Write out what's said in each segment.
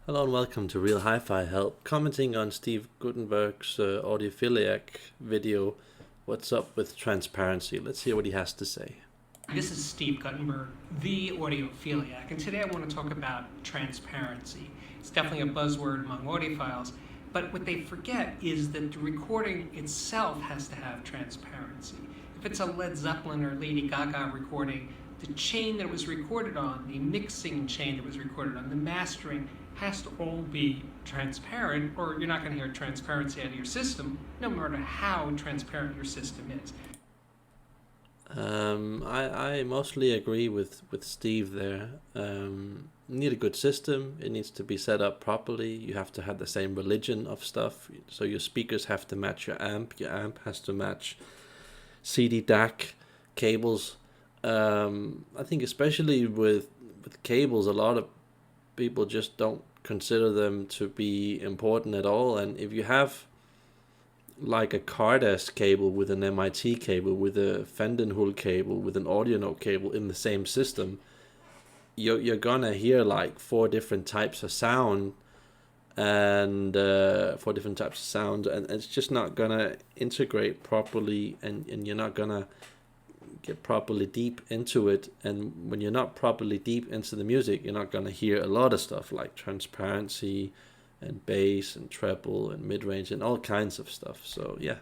Hello and welcome to Real Hi-Fi Help, commenting on Steve Guttenberg's Audiophiliac video, What's Up with Transparency. Let's hear what he has to say. This is Steve Guttenberg, the Audiophiliac, and today I want to talk about transparency. It's definitely a buzzword among audiophiles, but what they forget is that the recording itself has to have transparency. If it's a Led Zeppelin or Lady Gaga recording, the chain that it was recorded on, the mixing chain that was recorded on, the mastering, has to all be transparent, or you're not going to hear transparency out of your system, no matter how transparent your system is. I mostly agree with Steve there. You need a good system. It needs to be set up properly. You have to have the same religion of stuff. So your speakers have to match your amp. Your amp has to match CD DAC cables. I think especially with cables, a lot of people just don't consider them to be important at all. And if you have like a Cardass cable with an MIT cable, with a Fendenhull cable, with an AudioNote cable in the same system, you're gonna hear like four different types of sound, and it's just not gonna integrate properly, and you're not gonna get properly deep into it. And when you're not properly deep into the music, you're not gonna hear a lot of stuff like transparency and bass and treble and mid-range and all kinds of stuff. So yeah.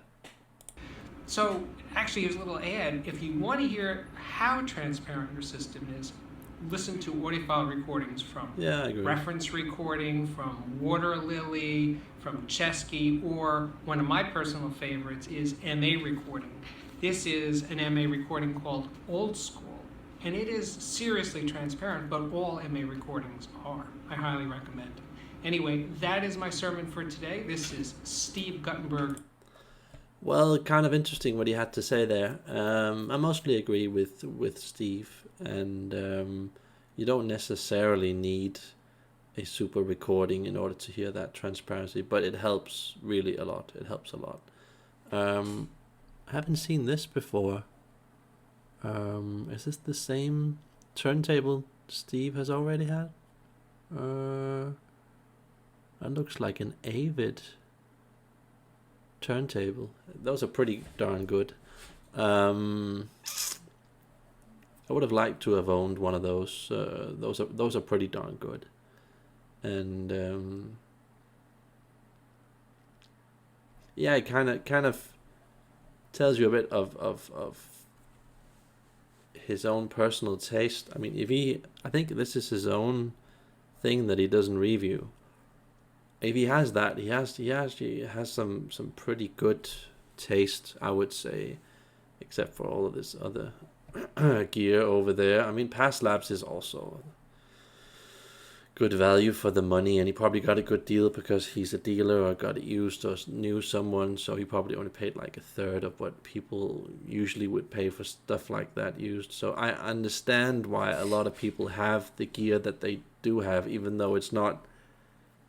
So actually, here's a little ad. If you want to hear how transparent your system is, listen to audiophile recordings from I agree. Reference Recording, from Water Lily, from Chesky, or one of my personal favorites is MA Recording. This is an MA recording called Old School, and it is seriously transparent, but all MA recordings are. I highly recommend it. Anyway, that is my sermon for today. This is Steve Guttenberg. Well, kind of interesting what he had to say there. I mostly agree with Steve, and you don't necessarily need a super recording in order to hear that transparency, but it helps really a lot. It helps a lot. I haven't seen this before. Is this the same turntable Steve has already had? That looks like an Avid turntable. Those are pretty darn good. I would have liked to have owned one of those. Those are pretty darn good. And yeah, it kind of tells you a bit of his own personal taste. I mean, I think this is his own thing that he doesn't review. If he has that, he has some pretty good taste, I would say, except for all of this other gear over there. I mean, Past Labs is also good value for the money, and he probably got a good deal because he's a dealer or got it used or knew someone, so he probably only paid like a third of what people usually would pay for stuff like that used. So I understand why a lot of people have the gear that they do have, even though it's not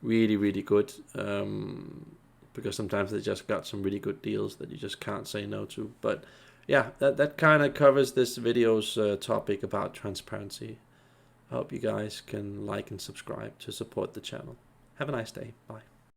really, really good, because sometimes they just got some really good deals that you just can't say no to. But yeah, that kind of covers this video's topic about transparency. I hope you guys can like and subscribe to support the channel. Have a nice day. Bye.